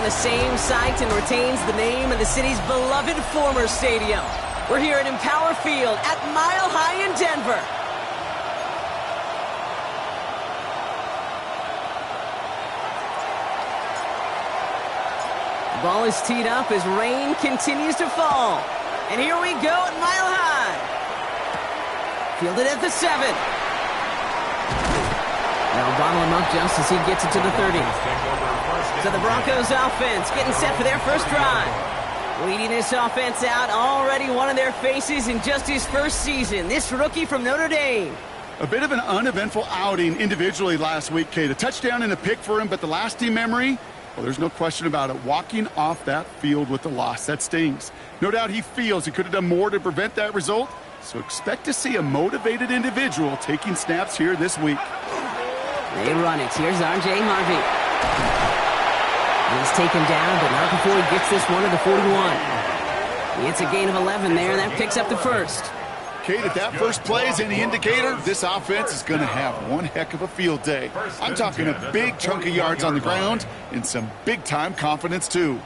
the same site and retains the name of the city's beloved former stadium. We're here at Empower Field at Mile High in Denver. The ball is teed up as rain continues to fall. And here we go at Mile High. Fielded at the 7. They'll bottle him up just as he gets it to the 30. So the Broncos offense getting set for their first drive. Leading this offense out, already one of their faces in just his first season. This rookie from Notre Dame. A bit of an uneventful outing individually last week, Kate. A touchdown and a pick for him, but the lasting memory, well, there's no question about it. Walking off that field with the loss, that stings. No doubt he feels he could have done more to prevent that result, so expect to see a motivated individual taking snaps here this week. They run it. Here's R.J. Harvey. He's taken down, but not before he gets this one to the 41. It's a gain of 11 there. That picks up the first. Kate, if that first play is any indicator, this offense is going to have one heck of a field day. I'm talking a big chunk of yards on the ground and some big-time confidence, too.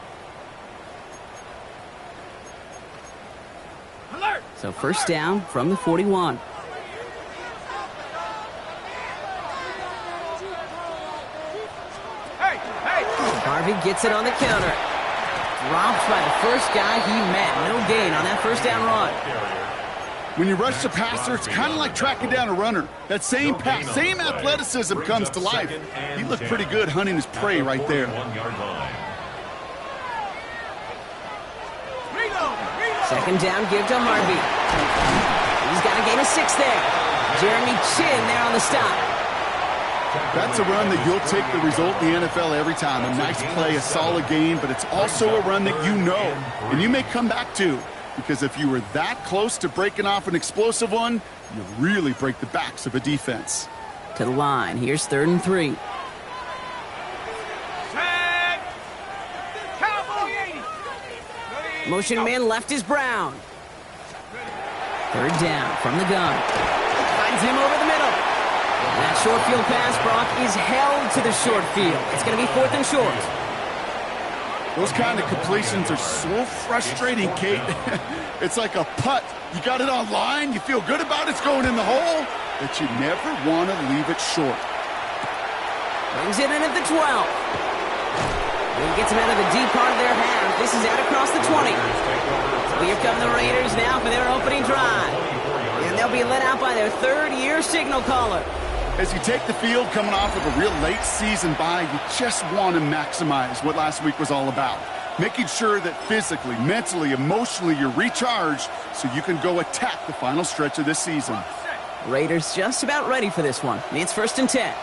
So first down from the 41. Harvey gets it on the counter. Dropped by the first guy he met. No gain on that first down run. When you rush the passer, it's kind of like tracking down a runner. That same pass, same athleticism comes to life. He looked pretty good hunting his prey right there. Second down, give to Harvey. He's got a gain of 6 there. Jeremy Chin there on the stop. That's a run that you'll take the result in the NFL every time. A nice play, a solid gain, but it's also a run that you know and you may come back to. Because if you were that close to breaking off an explosive one, you really break the backs of a defense. To the line. Here's 3rd and 3. Motion man left is Brown. 3rd down from the gun. Finds him over the middle. That short field pass, Brock, is held to the short field. It's going to be 4th and short. Those kind of completions are so frustrating, Kate. It's like a putt. You got it on line, you feel good about it's going in the hole, but you never want to leave it short. Brings it in at the 12. He gets him out of the deep part of their half. This is out across the 20. So here come the Raiders now for their opening drive. And they'll be let out by their 3rd-year signal caller. As you take the field coming off of a real late season bye, you just want to maximize what last week was all about. Making sure that physically, mentally, emotionally, you're recharged so you can go attack the final stretch of this season. Raiders just about ready for this one. It's 1st and 10.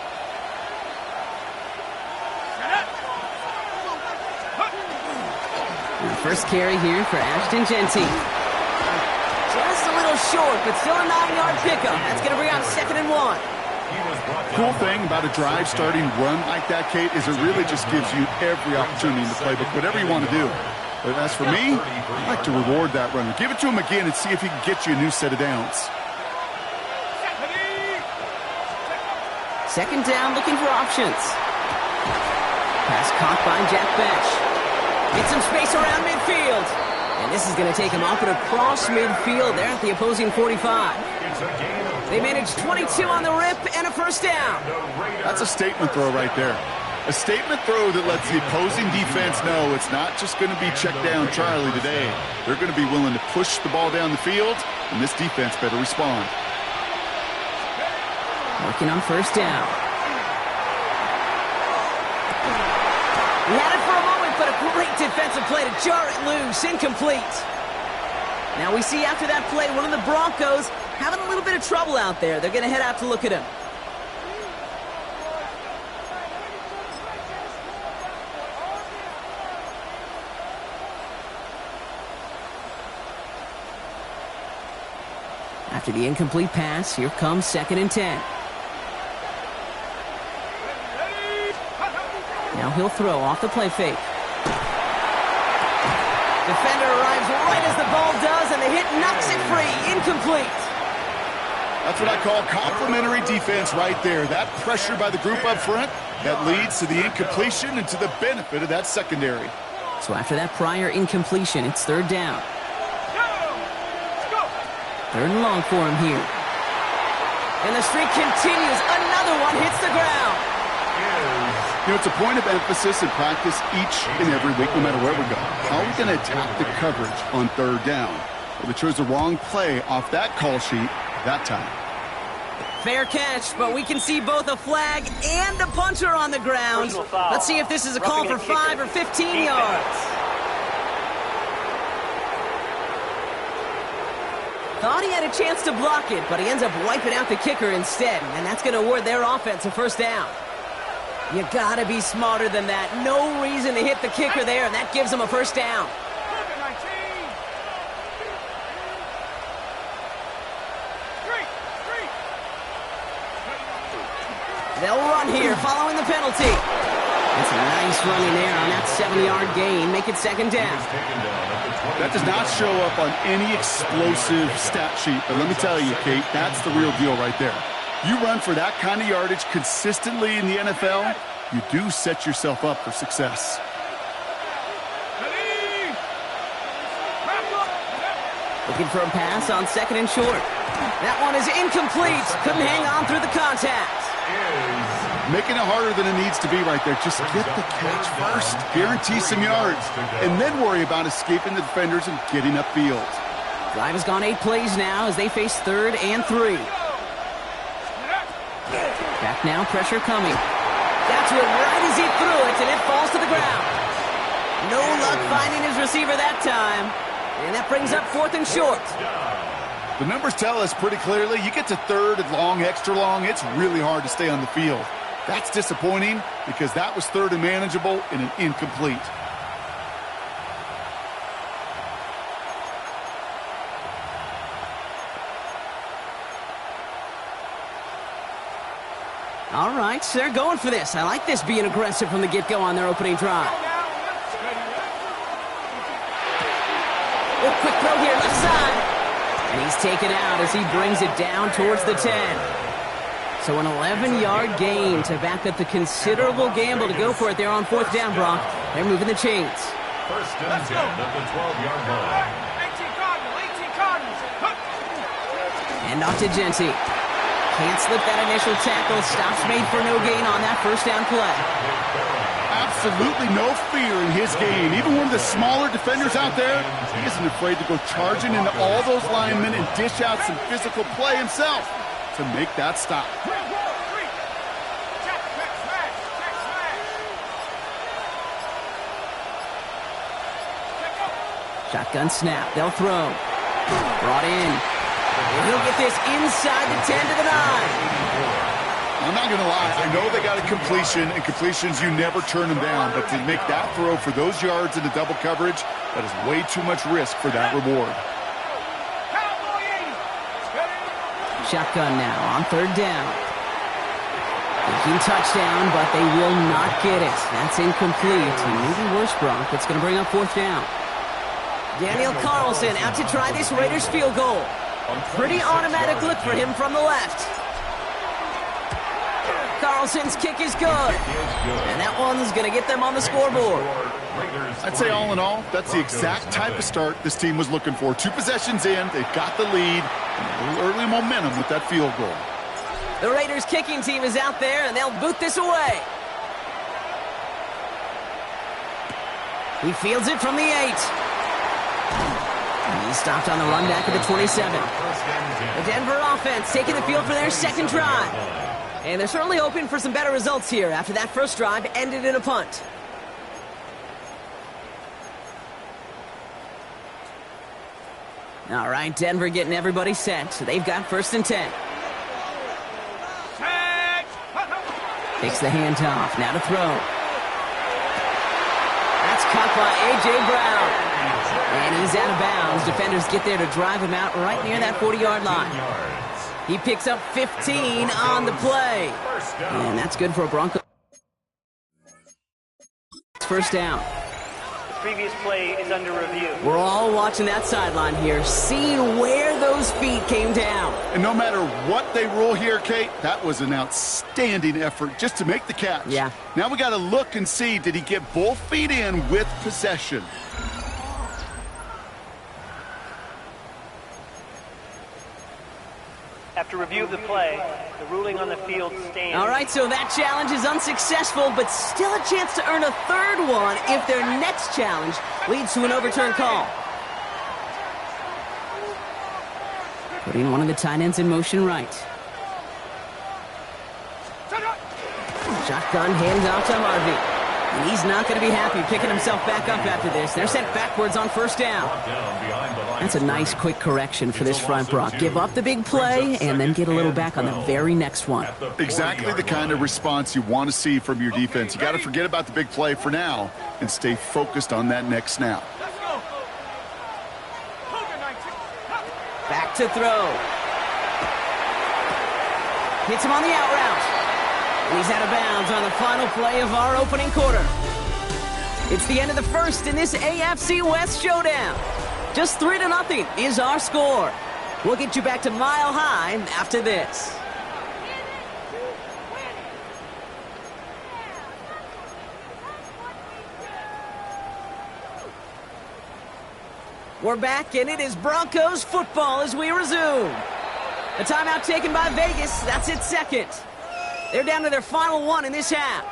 And the first carry here for Ashton Genty. Just a little short, but still a 9-yard pickup. That's going to bring out 2nd and 1. Cool thing about a drive starting run like that, Kate, is it really just gives you every opportunity in the playbook, whatever you want to do. But as for me, I like to reward that runner. Give it to him again and see if he can get you a new set of downs. 2nd down, looking for options. Pass caught by Jack Bench. Get some space around midfield. And this is going to take him up and across midfield there at the opposing 45. They managed 22 on the rip and a first down. That's a statement throw right there. A statement throw that lets the opposing defense know it's not just going to be check down Charlie today. They're going to be willing to push the ball down the field, and this defense better respond. Working on first down. He had it for a moment, but a great defensive play to jar it loose. Incomplete. Now we see after that play, one of the Broncos having a little bit of trouble out there. They're going to head out to look at him. After the incomplete pass, here comes 2nd and 10. Now he'll throw off the play fake. Defender arrives right as the ball does, and the hit knocks it free. Incomplete. That's what I call complimentary defense right there. That pressure by the group up front That leads to the incompletion and to the benefit of that secondary. So after that prior incompletion, it's third down. Third and long for him here. And the streak continues. Another one hits the ground. You know, it's a point of emphasis in practice each and every week, no matter where we go. How are we going to attack the coverage on third down? Well, they chose the wrong play off that call sheet that time. Fair catch, but we can see both a flag and a puncher on the ground. Let's see if this is a call for 5 or 15 yards. Thought he had a chance to block it, but he ends up wiping out the kicker instead, and that's going to award their offense a first down. You got to be smarter than that. No reason to hit the kicker there, and that gives them a first down. They'll run here following the penalty. That's a nice running there on that 7-yard gain. Make it second down. That does not show up on any explosive stat sheet, but let me tell you, Kate, that's the real deal right there. You run for that kind of yardage consistently in the NFL, you do set yourself up for success. Looking for a pass on second and short. That one is incomplete. Couldn't hang on through the contact. Making it harder than it needs to be right there. Just get the catch first. Guarantee some yards. And then worry about escaping the defenders and getting upfield. Drive has gone 8 plays now as they face third and 3. Back now, pressure coming. That's it right as he threw it, and it falls to the ground. No luck finding his receiver that time. And that brings up fourth and short. The numbers tell us pretty clearly, you get to third and long, extra long, it's really hard to stay on the field. That's disappointing because that was third and manageable and an incomplete. All right, so they're going for this. I like this being aggressive from the get-go on their opening drive. Oh, quick throw here, left side. And he's taken out as he brings it down towards the 10. So an 11-yard gain to back up the considerable gamble to go for it there on fourth down, Brock. They're moving the chains. First and 10 at the 12-yard line. 18 Cardinals. And off to Genty. Can't slip that initial tackle. Stops made for no gain on that first down play. Absolutely no fear in his game. Even one of the smaller defenders out there, he isn't afraid to go charging into all those linemen and dish out some physical play himself to make that stop. Shotgun snap. They'll throw. Brought in. And he'll get this inside the 10 to the 9. I'm not going to lie. I know they got a completion, and completions, you never turn them down. But to make that throw for those yards into double coverage, that is way too much risk for that reward. Shotgun now on third down. Thinking touchdown, but they will not get it. That's incomplete. And maybe worse, Brock. It's going to bring up fourth down. Daniel Carlson out to try this Raiders field goal. Pretty automatic look for him from the left. Carlson's kick is good. And that one's going to get them on the scoreboard. I'd say all in all, that's the exact type of start this team was looking for. 2 possessions in, they've got the lead, and a little early momentum with that field goal. The Raiders kicking team is out there, and they'll boot this away. He fields it from the 8. He stopped on the run back at the 27. The Denver offense taking the field for their second drive. And they're certainly hoping for some better results here after that first drive ended in a punt. All right, Denver getting everybody set. So they've got first and 10. Takes the handoff. Now to throw. That's caught by A.J. Brown. And he's out of bounds. Defenders get there to drive him out right near that 40-yard line. He picks up 15 on the play. And that's good for a Broncos. First down. previous play is under review. We're all watching that sideline here, seeing where those feet came down. And no matter what they rule here, Kate, that was an outstanding effort just to make the catch. Yeah. Now we got to look and see, did he get both feet in with possession? After review of the play, the ruling on the field stands. All right, so that challenge is unsuccessful, but still a chance to earn a third one if their next challenge leads to an overturned call. Putting one of the tight ends in motion right. Shotgun handoff to Marvey. And he's not going to be happy picking himself back up after this. They're sent backwards on first down. That's a nice quick correction for this front, Brock. Give up the big play and then get a little back on the very next one. Exactly the kind of response you want to see from your defense. You got to forget about the big play for now and stay focused on that next snap. Back to throw. Hits him on the out route. And he's out of bounds on the final play of our opening quarter. It's the end of the first in this AFC West showdown. Just 3-0 is our score. We'll get you back to Mile High after this. We're back, and it is Broncos football as we resume. A timeout taken by Vegas. That's its second. They're down to their final one in this half.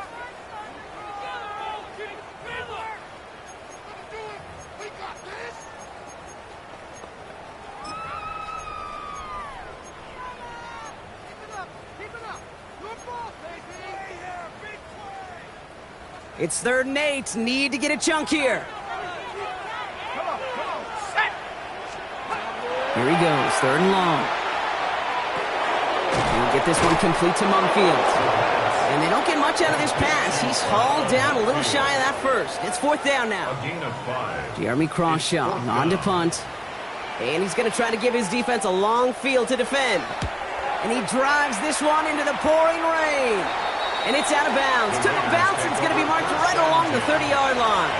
It's 3rd and 8. Need to get a chunk here. Here he goes, 3rd and long. He'll get this one complete to Mumfield. And they don't get much out of this pass. He's hauled down a little shy of that first. It's 4th down now. Jeremy Crawshaw on to punt. And he's going to try to give his defense a long field to defend. And he drives this one into the pouring rain. And it's out of bounds. Took a bounce, and it's going to be marked right along the 30-yard line.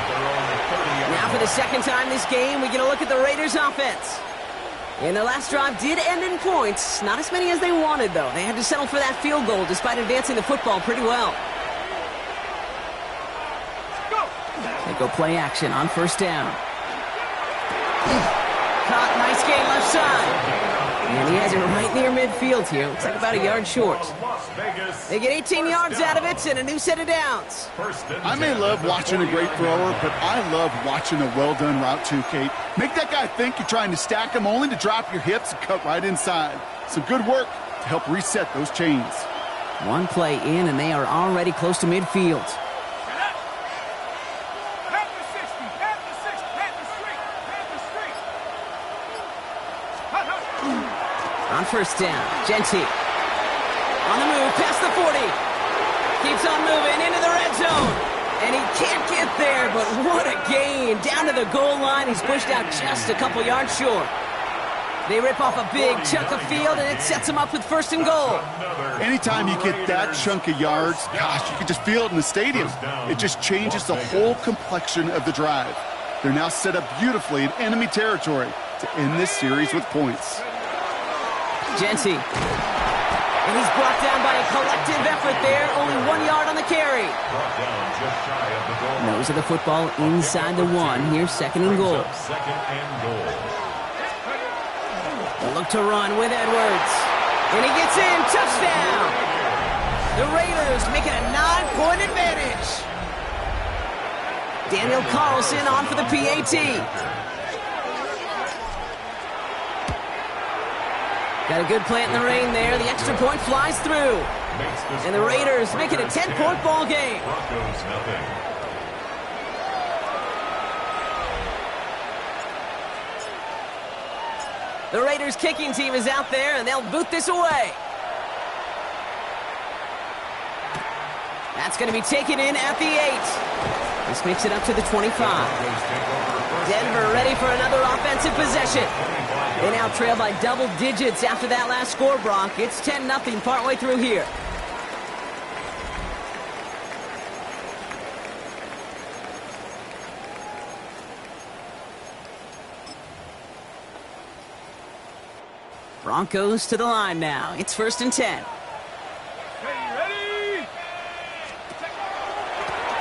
Now for the second time this game, we're going to look at the Raiders' offense. And their last drive did end in points. Not as many as they wanted, though. They had to settle for that field goal despite advancing the football pretty well. They go play action on 1st down. Caught, nice gain left side. And he has it right near midfield here. Looks like about a yard short. They get 18 yards out of it and a new set of downs. I may love watching a great thrower, but I love watching a well-done route too, Kate. Make that guy think you're trying to stack him only to drop your hips and cut right inside. Some good work to help reset those chains. One play in, and they are already close to midfield. On 1st down, Genty. On the move, past the 40. Keeps on moving into the red zone. And he can't get there, but what a gain. Down to the goal line, he's pushed out just a couple yards short. They rip off a big chunk of field, and it sets them up with 1st and goal. Anytime you get that chunk of yards, gosh, you can just feel it in the stadium. It just changes the whole complexion of the drive. They're now set up beautifully in enemy territory to end this series with points. Genty. And he's brought down by a collective effort there. Only 1 yard on the carry. Nose of the football inside the 1. Here's 2nd and goal. They'll look to run with Edwards. And he gets in. Touchdown. The Raiders make it a 9-point advantage. Daniel Carlson on for the PAT. Got a good plant in the rain there. The extra point flies through. And the Raiders make it a 10-point ball game. The Raiders kicking team is out there, and they'll boot this away. That's going to be taken in at the 8. This makes it up to the 25. Denver ready for another offensive possession. They now trail by double digits after that last score, Brock. It's 10-0 partway through here. Broncos to the line now. It's 1st and 10. Ready?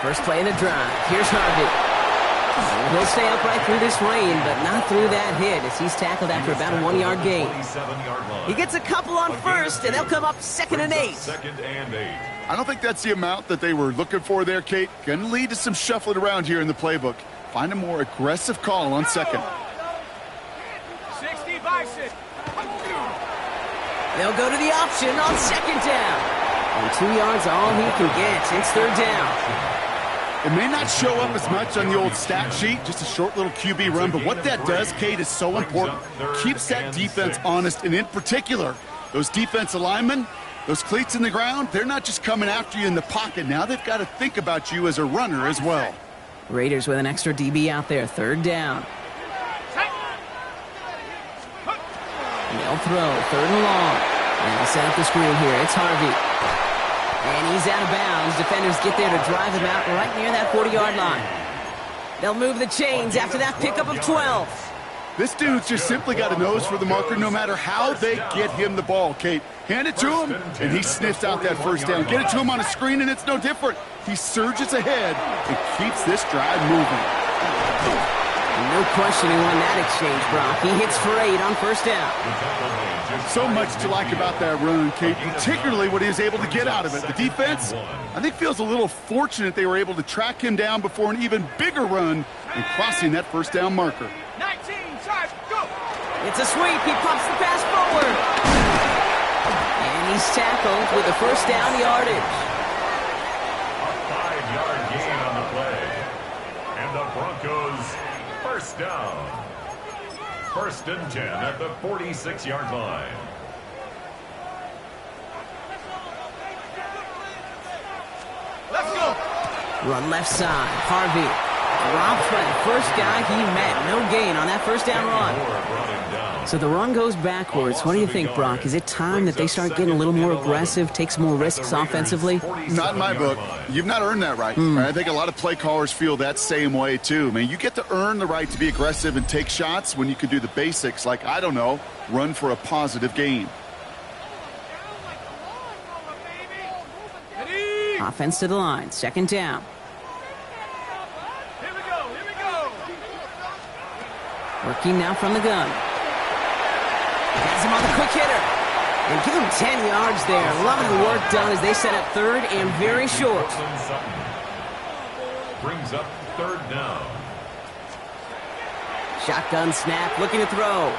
First play of the drive. Here's Harvey. He'll stay upright through this rain, but not through that hit as he's tackled after about a 1-yard gain. He gets a couple on first, and they'll come up 2nd and 8. I don't think that's the amount that they were looking for there, Kate. Going to lead to some shuffling around here in the playbook. Find a more aggressive call on 2nd. 60 by 6. They'll go to the option on 2nd down. And 2 yards all he can get. It's 3rd down. It may not show up as much on the old stat sheet, just a short little QB run, but what that does, Kate, is so important. Keeps that defense honest, and in particular, those defensive linemen, those cleats in the ground, they're not just coming after you in the pocket. Now they've got to think about you as a runner as well. Raiders with an extra DB out there, 3rd down. And they'll throw, 3rd and long. And they'll set up the screen here. It's Harvey. And he's out of bounds. Defenders get there to drive him out right near that 40-yard line. They'll move the chains after that pickup of 12. This dude's just simply got a nose for the marker no matter how they get him the ball, Kate. Hand it to him, and he sniffs out that 1st down. Get it to him on a screen, and it's no different. He surges ahead and keeps this drive moving. No questioning on that exchange, Brock. He hits for 8 on 1st down. So much to like about that run, Kate, particularly what he was able to get out of it. The defense, I think, feels a little fortunate they were able to track him down before an even bigger run and crossing that 1st down marker. 19, time, go! It's a sweep. He pops the pass forward. And he's tackled with the 1st down yardage. A 5-yard gain on the play. And the Broncos, 1st down. 1st and 10 at the 46-yard line. Let's go! Run left side. Harvey drops by the first guy he met. No gain on that 1st down run. So the run goes backwards. What do you think, Brock? Is it time that they start getting a little more aggressive, take some more risks offensively? Not in my book. You've not earned that right. I think a lot of play callers feel that same way, too. I mean, you get to earn the right to be aggressive and take shots when you can do the basics, like, I don't know, run for a positive gain. Offense to the line. 2nd down. Here we go, here we go! Working now from the gun. Has him on the quick hitter. And give him 10 yards there. Loving the work done as they set up 3rd and very short. Brings up 3rd down. Shotgun snap, looking to throw.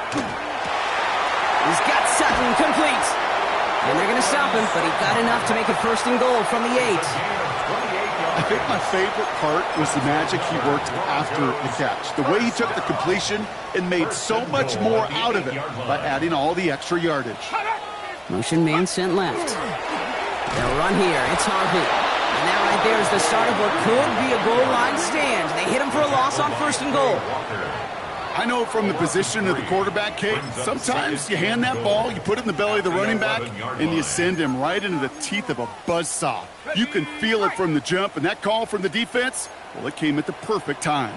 He's got Sutton complete. And they're going to stop him, but he got enough to make it 1st and goal from the 8. I think my favorite part was the magic he worked after the catch. The way he took the completion and made so much more out of it by adding all the extra yardage. Motion man sent left. They'll run here. It's Harvey. And that right there is the start of what could be a goal line stand. They hit him for a loss on 1st and goal. I know from the position of the quarterback, Kate, sometimes you hand that ball, you put it in the belly of the running back, and you send him right into the teeth of a buzzsaw. You can feel it from the jump, and that call from the defense, well, it came at the perfect time.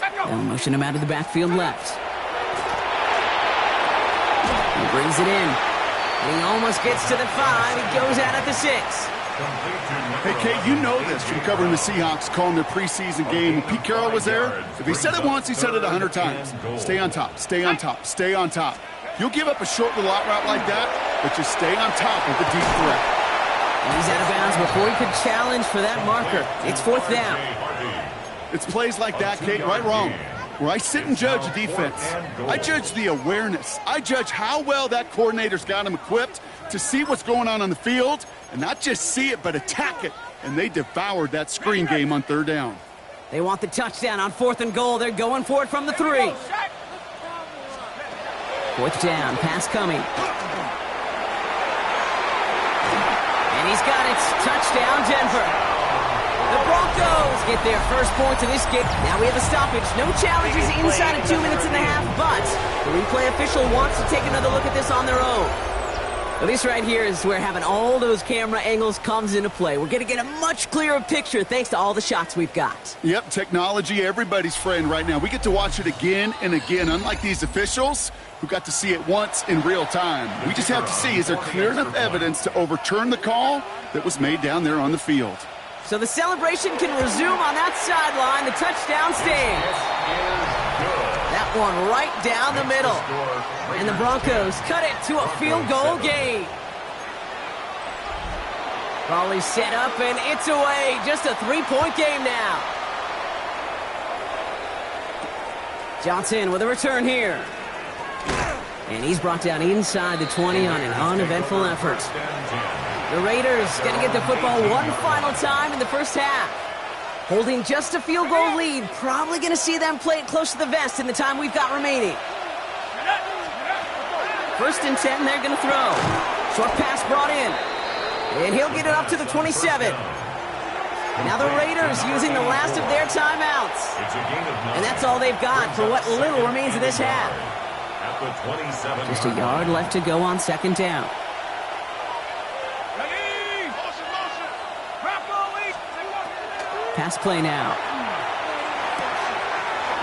They'll motion him out of the backfield left. He brings it in. And he almost gets to the 5. He goes out at the 6. Hey, Kate, you know this from covering the Seahawks, calling their preseason game. When Pete Carroll was there, if he said it once, he said it 100 times. Stay on top, stay on top, stay on top. You'll give up a short little out route like that, but just stay on top of the deep threat. And he's out of bounds before he could challenge for that marker. It's 4th down. It's plays like that, Kate, right, wrong, where I sit and judge the defense. I judge the awareness. I judge how well that coordinator's got him equipped to see what's going on the field, and not just see it, but attack it. And they devoured that screen game on 3rd down. They want the touchdown on 4th and goal. They're going for it from the 3. 4th down, pass coming. And he's got it. Touchdown, Denver. The Broncos get their first points of this game. Now we have a stoppage. No challenges inside of 2 minutes and a half, but the replay official wants to take another look at this on their own. Well, this right here is where having all those camera angles comes into play. We're going to get a much clearer picture thanks to all the shots we've got. Yep, technology, everybody's friend right now. We get to watch it again and again, unlike these officials who got to see it once in real time. We just have to see, is there clear enough evidence to overturn the call that was made down there on the field? So the celebration can resume on that sideline. The touchdown stands. That one right down the middle. And the Broncos cut it to a field goal game. Ball is set up and it's away. Just a 3-point game now. Johnson with a return here. And he's brought down inside the 20 on an uneventful effort. The Raiders going to get the football one final time in the first half. Holding just a field goal lead. Probably going to see them play it close to the vest in the time we've got remaining. First and 10, they're going to throw. Short pass brought in. And he'll get it up to the 27. Now the Raiders using the last of their timeouts. And that's all they've got for what little remains of this half. Just a yard left to go on second down. Pass play now.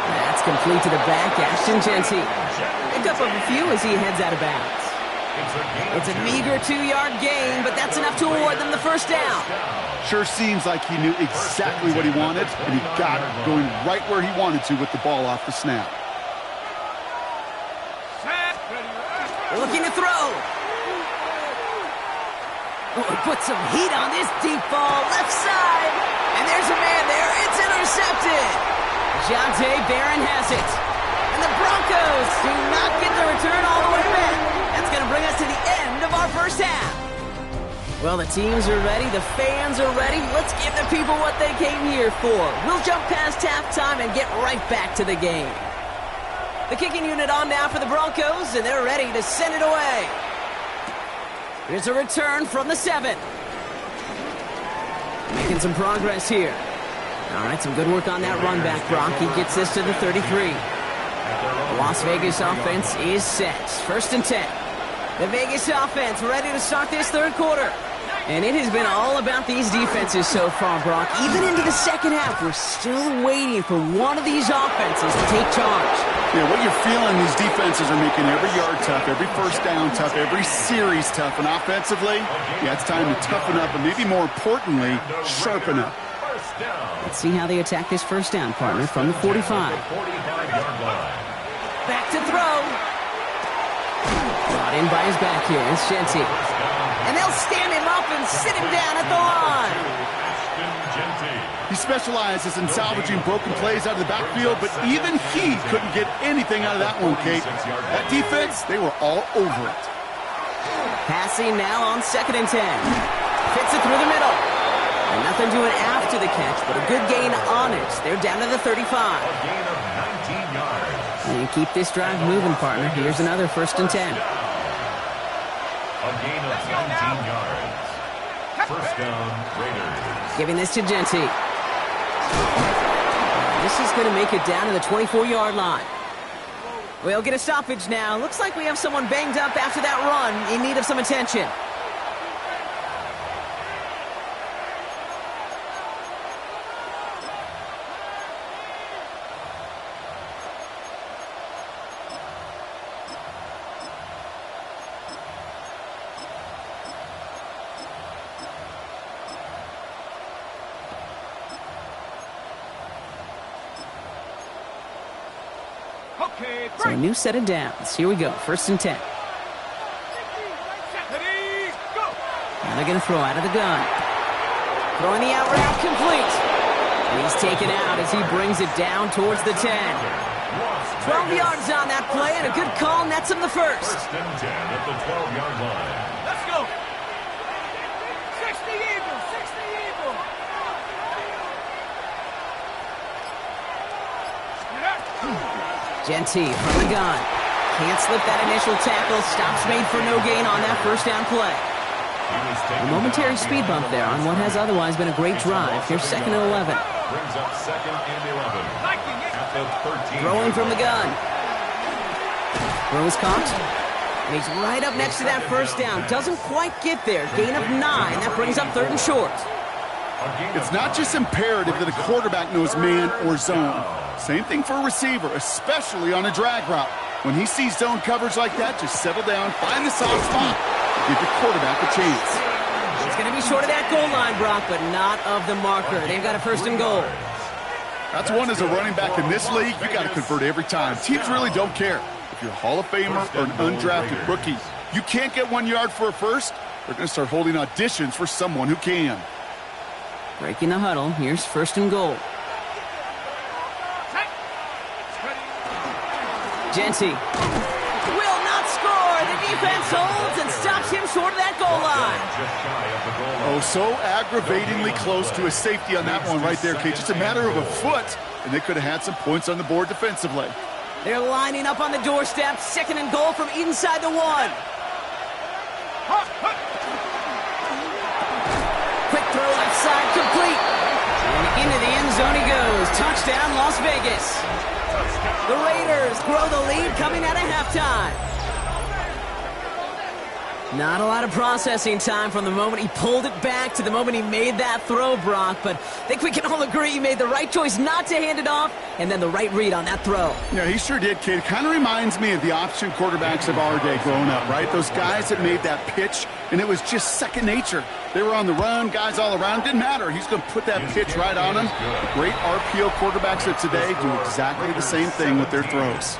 That's complete to the back, Ashton Genty. Pick up a few as he heads out of bounds. It's a meager 2-yard gain, but that's enough to award them the first down. Sure seems like he knew exactly what he wanted, and he got it going right where he wanted to with the ball off the snap. Looking to throw. Oh, put some heat on this deep ball, left side. And there's a man there. It's intercepted. Jonte Barron has it. And the Broncos do not get the return all the way back. That's going to bring us to the end of our first half. Well, the teams are ready. The fans are ready. Let's give the people what they came here for. We'll jump past halftime and get right back to the game. The kicking unit on now for the Broncos, and they're ready to send it away. Here's a return from the 7. Making some progress here. All right, some good work on that run back, Brock. He gets this to the 33. The Las Vegas offense is set. First and 10. The Vegas offense ready to start this third quarter. And it has been all about these defenses so far, Brock. Even into the second half, we're still waiting for one of these offenses to take charge. Yeah, what you're feeling, these defenses are making every yard tough, every first down tough, every series tough. And offensively, yeah, it's time to toughen up and maybe more importantly, sharpen up. Let's see how they attack this first down, partner, from the 45. Back to throw. Brought in by his back here. It's Genty. And they'll stand him up and sit him down at the line. He specializes in salvaging broken plays out of the backfield, but even he couldn't get anything out of that one, Kate. That defense, they were all over it. Passing now on second and 10. Fits it through the middle. And nothing doing after the catch, but a good gain on it. They're down to the 35. And keep this drive moving, partner. Here's another first and 10. A gain of 19 yards. First down, Raiders. Giving this to Genty. This is going to make it down to the 24-yard line. We'll get a stoppage now. Looks like we have someone banged up after that run in need of some attention. So a new set of downs. Here we go. First and 10. Now they're going to throw out of the gun. Throwing the out route complete. And he's taken out as he brings it down towards the 10. 12 yards on that play, and a good call nets him the first. First and 10 at the 12-yard line. Let's go. 60 Eagles, 60 Eagles. Genty from the gun. Can't slip that initial tackle. Stops made for no gain on that first down play. A momentary speed bump there on what has otherwise been a great drive. Here's second and 11. Brings up second and 11 at the 13. Throwing from the gun. Throw is caught. And he's right up next to that first down. Doesn't quite get there. Gain of 9. That brings up 3rd and short. It's not just imperative that a quarterback knows man or zone. Same thing for a receiver, especially on a drag route. When he sees zone coverage like that, just settle down, find the soft spot, give your quarterback a chance. It's going to be short of that goal line, Brock, but not of the marker. They've got a 1st and goal. That's one as a running back in this league, you got to convert every time. Teams really don't care. If you're a Hall of Famer or an undrafted rookie, you can't get 1 yard for a first, they're going to start holding auditions for someone who can. Breaking the huddle. Here's 1st and goal. Genty will not score. The defense holds and stops him short of that goal line. Oh, so aggravatingly close to a safety on that one right there, Kate. Just a matter of a foot, and they could have had some points on the board defensively. They're lining up on the doorstep. 2nd and goal from inside the 1. Quick throw left side, complete. And into the end zone he goes. Touchdown, Las Vegas. The Raiders grow the lead coming out of halftime. Not a lot of processing time from the moment he pulled it back to the moment he made that throw, Brock. But I think we can all agree he made the right choice not to hand it off, and then the right read on that throw. Yeah, he sure did, kid. It kind of reminds me of the option quarterbacks of our day growing up, right? Those guys that made that pitch, and it was just second nature. They were on the run, guys all around. Didn't matter. He's going to put that pitch right on them. The great RPO quarterbacks of today do exactly the same thing with their throws.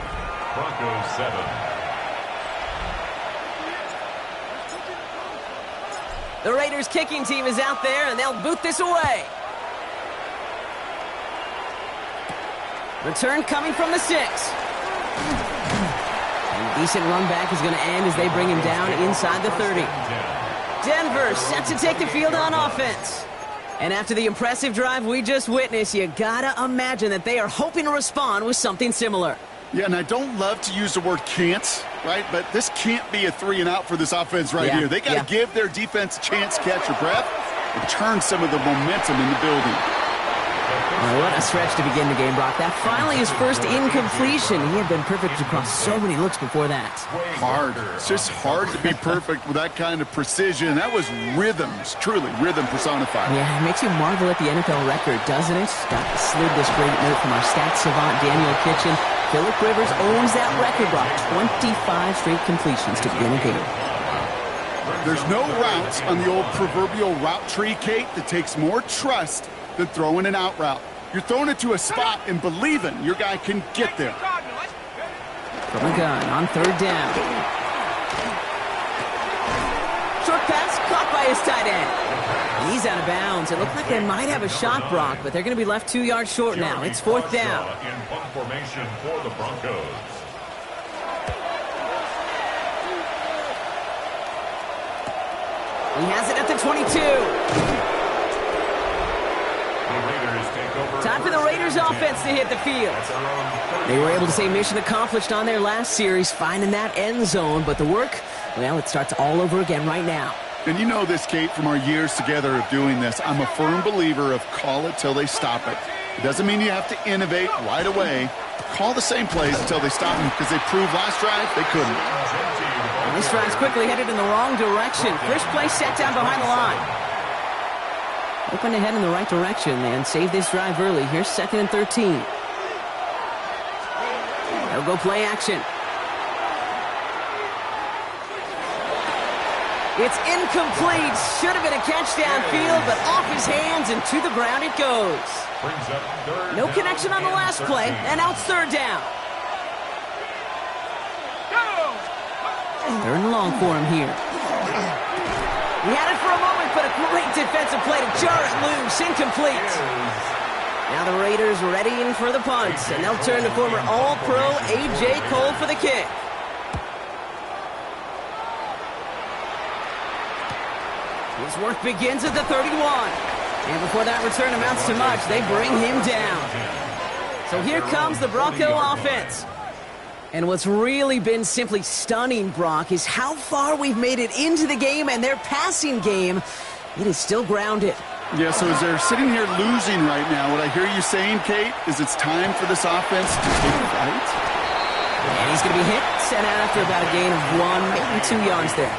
Broncos 7. The Raiders kicking team is out there, and they'll boot this away. Return coming from the 6. And decent run back is going to end as they bring him down inside the 30. Denver set to take the field on offense. And after the impressive drive we just witnessed, you gotta imagine that they are hoping to respond with something similar. Yeah, and I don't love to use the word can't, right? But this can't be a 3 and out for this offense right here. They got to give their defense a chance to catch their breath and turn some of the momentum in the building. Well, what a stretch to begin the game, Brock. That finally his first incompletion. He had been perfect across so many looks before that. Hard. It's just hard to be perfect with that kind of precision. That was rhythm. It's truly rhythm personified. Yeah, it makes you marvel at the NFL record, doesn't it? Slid this great note from our stats savant, Daniel Kitchen. Phillip Rivers owns that record, Brock. 25 straight completions to begin a game. There's no routes on the old proverbial route tree, Kate, that takes more trust than throwing an out route. You're throwing it to a spot and believing your guy can get there. From a gun on 3rd down. Short pass caught by his tight end. And he's out of bounds. It looked like they might have a shot, Brock, but they're going to be left 2 yards short now. It's 4th down. In punt formation for the Broncos. He has it at the 22. Time for the Raiders offense to hit the field. They were able to say mission accomplished on their last series, finding that end zone, but the work, well, it starts all over again right now. And you know this, Kate, from our years together of doing this. I'm a firm believer of call it till they stop it. It doesn't mean you have to innovate right away. Call the same plays until they stop them, because they proved last drive they couldn't. And this drive's quickly headed in the wrong direction. First play set down behind the line. Hoping to head in the right direction and save this drive early. Here's 2nd and 13. They'll go play action. It's incomplete. Should have been a catch downfield, but off his hands and to the ground it goes. No connection on the last play, and now it's 3rd down. 3rd and long for him here. He had it for a moment, but a great defensive play to jar it loose. Incomplete. Now the Raiders readying for the punt, and they'll turn to former All-Pro A.J. Cole for the kick. His work begins at the 31. And before that return amounts to much, they bring him down. So here comes the Bronco offense. And what's really been simply stunning, Brock, is how far we've made it into the game, and their passing game, it is still grounded. Yeah, so as they're sitting here losing right now, what I hear you saying, Kate, is it's time for this offense to take flight? And he's going to be hit, sent out after about a gain of 1, maybe 2 yards there.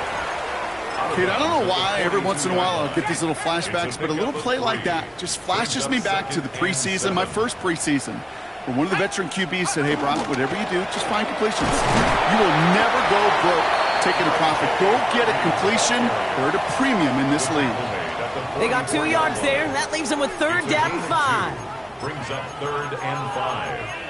Kate, I don't know why every once in a while I'll get these little flashbacks, but a little play like that just flashes me back to the preseason, my first preseason, where one of the veteran QBs said, hey, Brock, whatever you do, just find completions. You will never go broke taking a profit. Go get a completion. They're at a premium in this league. They got 2 yards there. That leaves them with 3rd down and 5. Brings up 3rd and 5.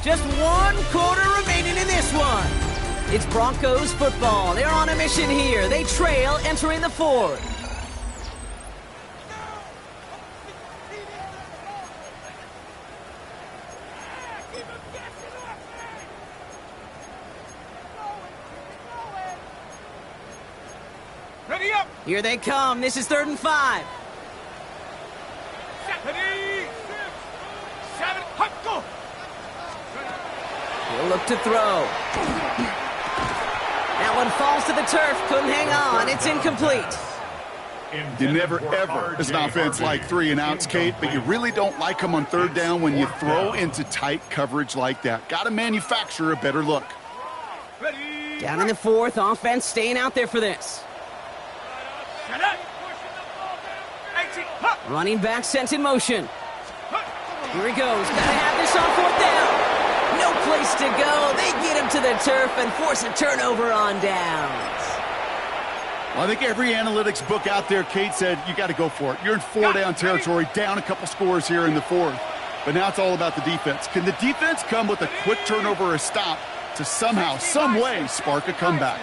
Just 1 quarter remaining in this one. It's Broncos football. They're on a mission here. They trail entering the 4th. Ready up. Here they come. This is 3rd and 5. Ready. 7. Hut, go. He'll look to throw. That one falls to the turf. Couldn't hang on. It's incomplete. You never, ever, as an offense, like 3 and outs, Kate, but you really don't like them on 3rd down when you throw into tight coverage like that. Got to manufacture a better look. Ready. Down in the 4th. Offense staying out there for this. Shut up. 18. Hut. Running back sent in motion. Here he goes. Got to have this on 4th down. No place to go. They get him to the turf and force a turnover on downs. Well, I think every analytics book out there, Kate, said you got to go for it. You're in 4-down territory, down a couple scores here in the 4th. But now it's all about the defense. Can the defense come with a quick turnover or a stop to somehow, some way, spark a comeback?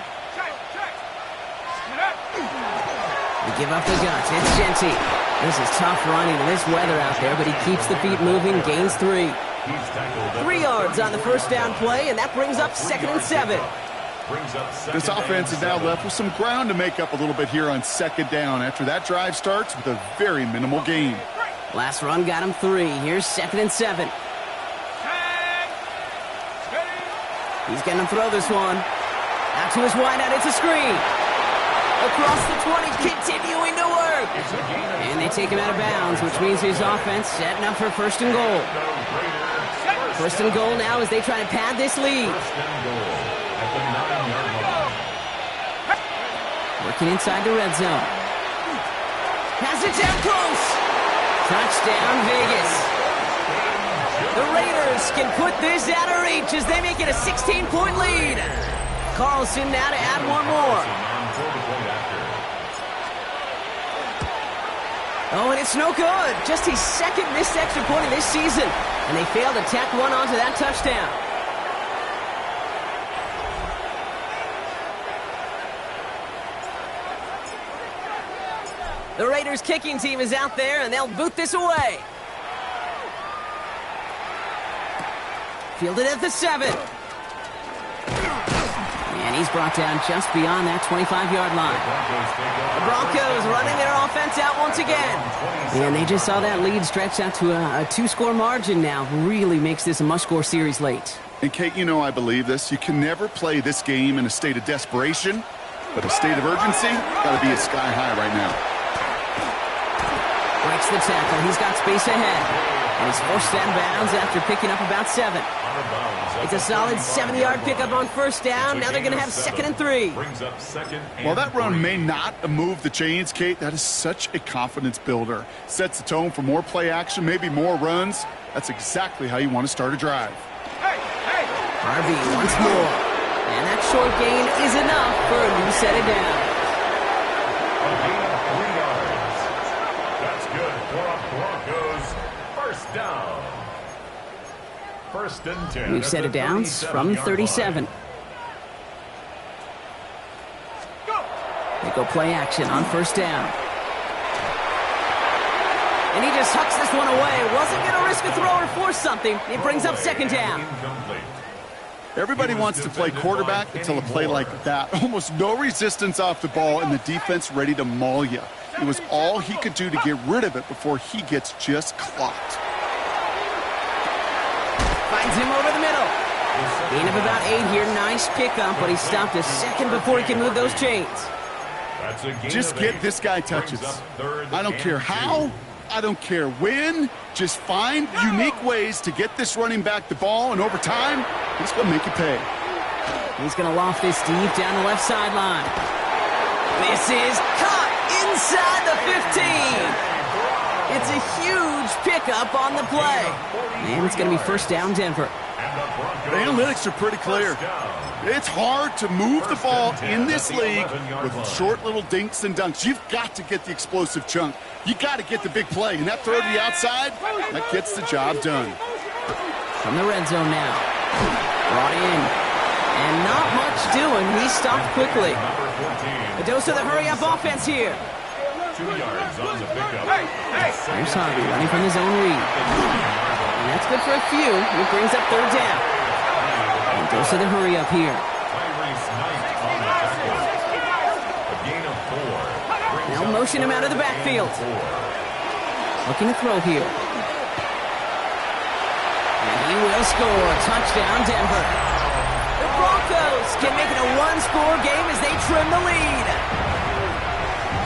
They give up the guts. It's Genty. This is tough running in this weather out there, but he keeps the feet moving, gains 3. 3 yards on the 1st down play, and that brings up 2nd and 7. This offense is now left with some ground to make up a little bit here on 2nd down after that drive starts with a very minimal gain. Last run got him 3. Here's 2nd and 7. He's going to throw this one. Out to his wideout. It's a screen. Across the 20, continuing to work. And they take him out of bounds, which means his offense setting up for 1st and goal. 1st and goal now as they try to pad this lead. Working inside the red zone. Pass it down close. Touchdown, Vegas. The Raiders can put this out of reach as they make it a 16-point lead. Carlson now to add 1 more. Oh, and it's no good. Just his 2nd missed extra point of this season. And they failed to tack one onto that touchdown. The Raiders kicking team is out there, and they'll boot this away. Fielded at the 7. And he's brought down just beyond that 25-yard line. The Broncos running their offense out once again. And they just saw that lead stretch out to a 2-score margin now. Really makes this a must-score series late. And, Kate, you know I believe this. You can never play this game in a state of desperation, but a state of urgency got to be sky high right now. Breaks the tackle. He's got space ahead. And he's forced out of bounds after picking up about 7. It's a solid 70-yard pickup on 1st down. Now they're going to have 2nd and 3. While that run may not move the chains, Kate, that is such a confidence builder. Sets the tone for more play action, maybe more runs. That's exactly how you want to start a drive. Harvey once more. And that short gain is enough for a new set of downs. That's good for a Broncos 1st down. 1st and 10. New set of downs from 37. They go play action on 1st down. And he just hucks this one away. Wasn't going to risk a throw or force something. It brings up 2nd down. Everybody wants to play quarterback until a play like that. Almost no resistance off the ball and the defense ready to maul you. It was all he could do to get rid of it before he gets just clocked. Finds him over the middle. Gain of about 8 here. Nice pickup, but he stopped a second before he can move those chains. Just get this guy touches. I don't care how. I don't care when. Just find unique ways to get this running back the ball, and over time, he's going to make you pay. He's going to loft this deep down the left sideline. This is caught inside the 15. It's a huge pickup on the play. And it's going to be first down, Denver. The analytics are pretty clear. It's hard to move the ball in this league with short little dinks and dunks. You've got to get the explosive chunk. You got to get the big play. And that throw to the outside, that gets the job done. From the red zone now. Brought in. And not much doing. He stopped quickly. A dose of the hurry-up offense here. 2 yards on the pickup. Here's Harvey running from his own read. And that's good for a few. It brings up third down. And dose of the hurry-up here. Tyrese Knight on the tackle. A gain of 4. Now motion him out of the backfield. Looking to throw here. And he will score. Touchdown, Denver. The Broncos can make it a one-score game as they trim the lead.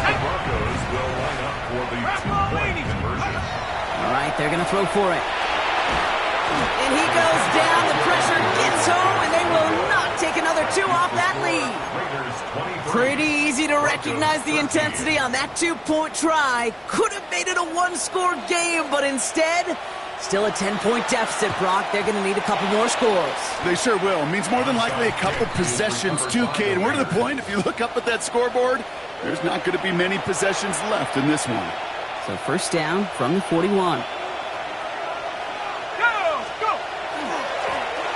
The Broncos will line up for the 2-point conversion. All right, they're going to throw for it. And he goes down. The pressure gets home, and they will not take another 2 off that lead. Pretty easy to recognize the intensity on that 2-point try. Could have made it a one-score game, but instead, still a 10-point deficit, Brock. They're going to need a couple more scores. They sure will. Means more than likely a couple possessions too, Kate. And we're to the point, if you look up at that scoreboard, there's not going to be many possessions left in this one. So first down from the 41.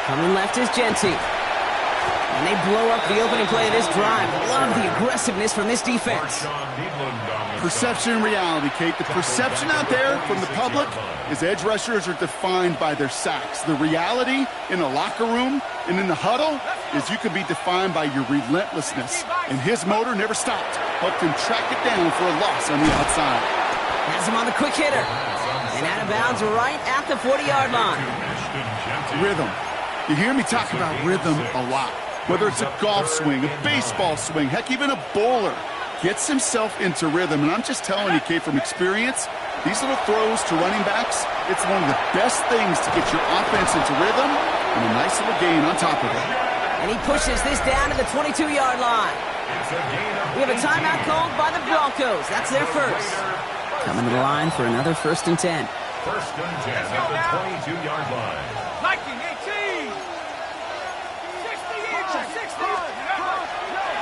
Coming left is Genty. And they blow up the opening play of this drive. Love the aggressiveness from this defense. Perception and reality, Kate. The perception out there from the public is edge rushers are defined by their sacks. The reality in the locker room and in the huddle is you can be defined by your relentlessness. And his motor never stopped. Helped him track it down for a loss on the outside. Has him on the quick hitter. And out of bounds right at the 40-yard line. Rhythm. You hear me talk about rhythm a lot. Whether it's a golf swing, a baseball swing, heck, even a bowler gets himself into rhythm. And I'm just telling you, Kate, from experience, these little throws to running backs, it's one of the best things to get your offense into rhythm and a nice little gain on top of it. And he pushes this down to the 22-yard line. We have a timeout called by the Broncos. That's their first. Coming to the line for another 1st and 10. 1st and 10 at the 22-yard line. Liking 18. 60.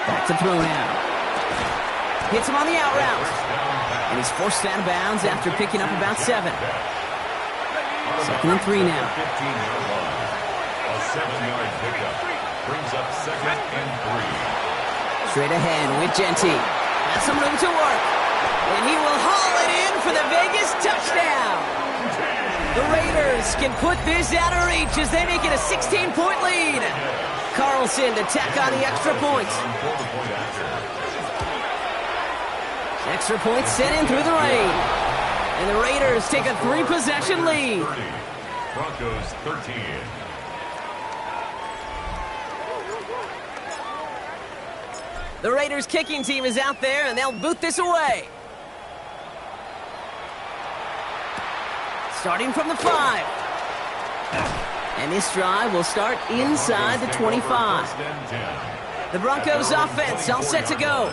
Back to throw now. Hits him on the out route. And he's forced out of bounds after picking up about 7. 2nd and 3 now. 15-yard line. A 7-yard pickup. Brings up 2nd and 3. Straight ahead with Genty. Has some room to work. And he will haul it in for the Vegas touchdown. The Raiders can put this out of reach as they make it a 16-point lead. Carlson to tack on the extra point. Extra point sent in through the rain. And the Raiders take a 3-possession lead. 30. Broncos 13. The Raiders kicking team is out there, and they'll boot this away. Starting from the 5. And this drive will start inside the 25. The Broncos offense all set to go.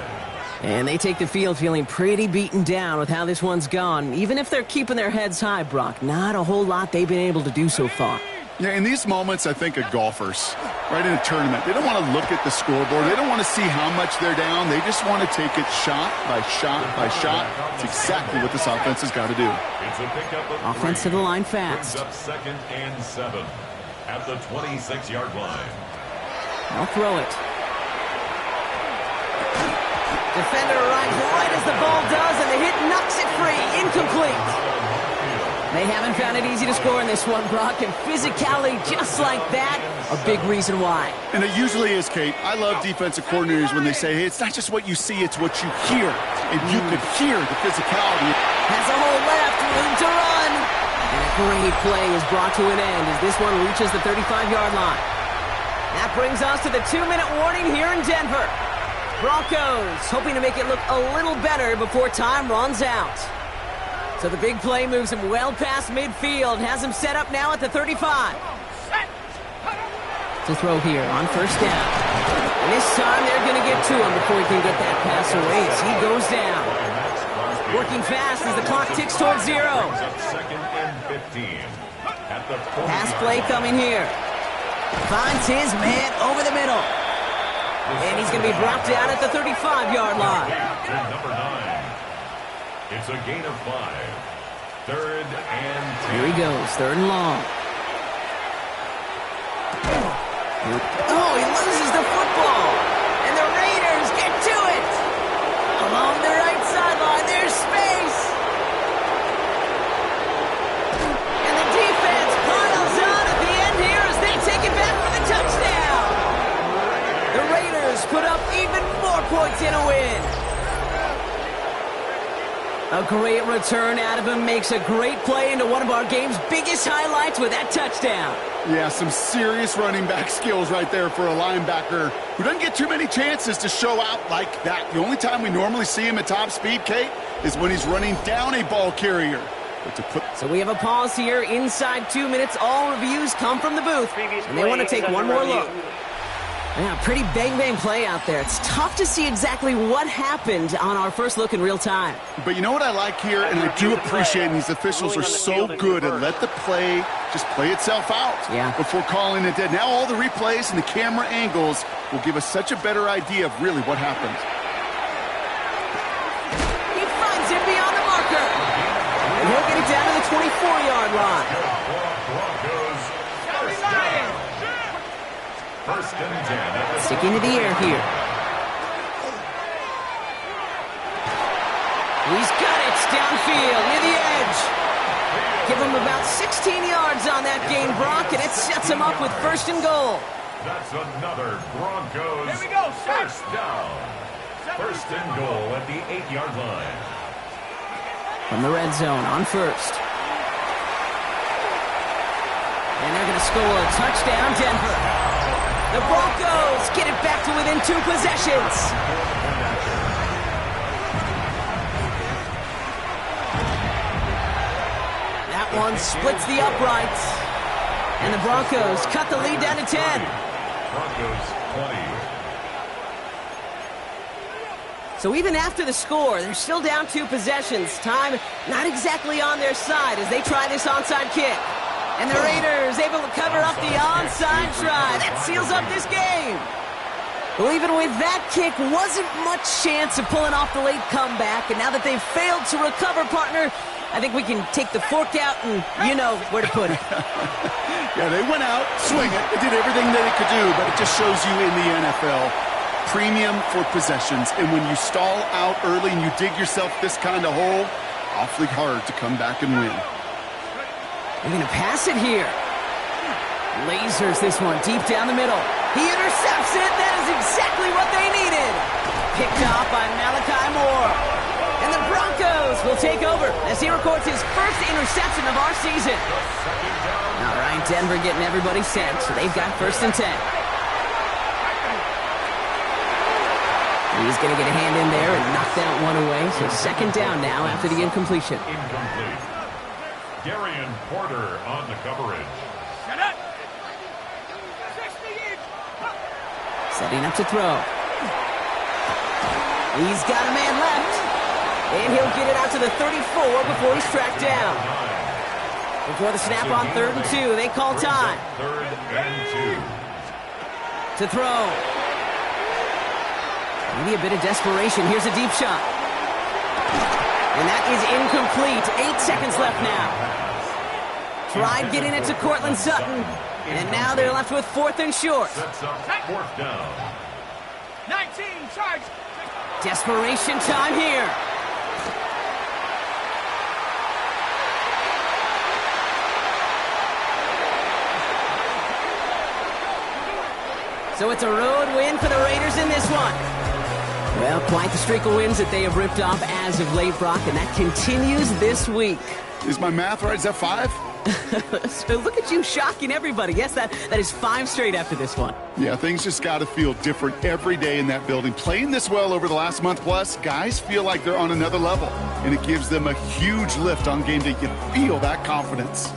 And they take the field feeling pretty beaten down with how this one's gone. Even if they're keeping their heads high, Brock, not a whole lot they've been able to do so far. Yeah, in these moments, I think of golfers, right, in a tournament. They don't want to look at the scoreboard. They don't want to see how much they're down. They just want to take it shot by shot by shot. It's exactly what this offense has got to do. It's a pickup of Offense to the line fast. Brings up 2nd and 7 at the 26-yard line. I'll throw it. Defender arrives right as the ball does, and the hit knocks it free. Incomplete. They haven't found it easy to score in this one, Brock, and physicality just like that, a big reason why. And it usually is, Kate. I love defensive coordinators when they say, hey, it's not just what you see, it's what you hear. And you could hear the physicality. Has a hole left, room to run. And a great play is brought to an end as this one reaches the 35-yard line. That brings us to the 2-minute warning here in Denver. Broncos hoping to make it look a little better before time runs out. So the big play moves him well past midfield, has him set up now at the 35. To throw here on first down. And this time they're going to get to him before he can get that pass away as he goes down. Working fast as the clock ticks towards 0. Second and 15. At the Pass play coming here. Finds his man over the middle. And he's going to be brought down at the 35-yard line. To number 9. It's a gain of 5. Third and 10. Here he goes, third and long. Oh, he loses the football. And the Raiders get to it. Along the right sideline, there's space. And the defense piles on at the end here as they take it back for the touchdown. The Raiders put up even more points in a win. A great return out of him, makes a great play into one of our game's biggest highlights with that touchdown. Yeah, some serious running back skills right there for a linebacker who doesn't get too many chances to show out like that. The only time we normally see him at top speed, Kate, is when he's running down a ball carrier. So we have a pause here inside 2 minutes. All reviews come from the booth, and they want to take one more look. Yeah, pretty bang-bang play out there. It's tough to see exactly what happened on our first look in real time. But you know what I like here, and I do appreciate, and these officials are so good at let the play just play itself out before calling it dead. Now all the replays and the camera angles will give us such a better idea of really what happened. He finds it beyond the marker. And he'll get it down to the 24-yard line. First and 10. Sticking to the air here. He's got it downfield near the edge. Give him about 16 yards on that gain, Brock, and it sets him up with first and goal. That's another Broncos Here we go, first down. First and goal at the 8-yard line. From the red zone on first. And they're going to score a touchdown, Denver. The Broncos get it back to within 2 possessions. That one splits the uprights. And the Broncos cut the lead down to 10. Broncos 20. So even after the score, they're still down 2 possessions. Time not exactly on their side as they try this onside kick. And the Raiders able to cover up the onside try. That seals up this game. Well, even with that kick, wasn't much chance of pulling off the late comeback. And now that they've failed to recover, partner, I think we can take the fork out and you know where to put it. Yeah, they went out, swing it. They did everything that it could do, but it just shows you in the NFL, premium for possessions. And when you stall out early and you dig yourself this kind of hole, awfully hard to come back and win. They're going to pass it here. Lasers this one deep down the middle. He intercepts it. That is exactly what they needed. Picked off by Malachi Moore. And the Broncos will take over as he records his first interception of our season. All right, Denver getting everybody set, so they've got first and 10. He's going to get a hand in there and knock that one away. So second down now after the incompletion. Incomplete. Darian Porter on the coverage. Setting up to throw. He's got a man left. And he'll get it out to the 34 before he's tracked down. Before the snap on 3rd and 2, they call time. 3rd and 2. To throw. Maybe a bit of desperation. Here's a deep shot. And that is incomplete. 8 seconds left now. Tried getting it to Cortland Sutton. And now they're left with 4th and short. Sets up 4th down. 19, charge. Desperation time here. So it's a road win for the Raiders in this one. Well, quite the streak of wins that they have ripped off as of late, Brock, and that continues this week. Is my math right? Is that 5? So look at you shocking everybody. Yes, that is 5 straight after this one. Yeah, things just got to feel different every day in that building. Playing this well over the last month plus, guys feel like they're on another level, and it gives them a huge lift on game day. You feel that confidence.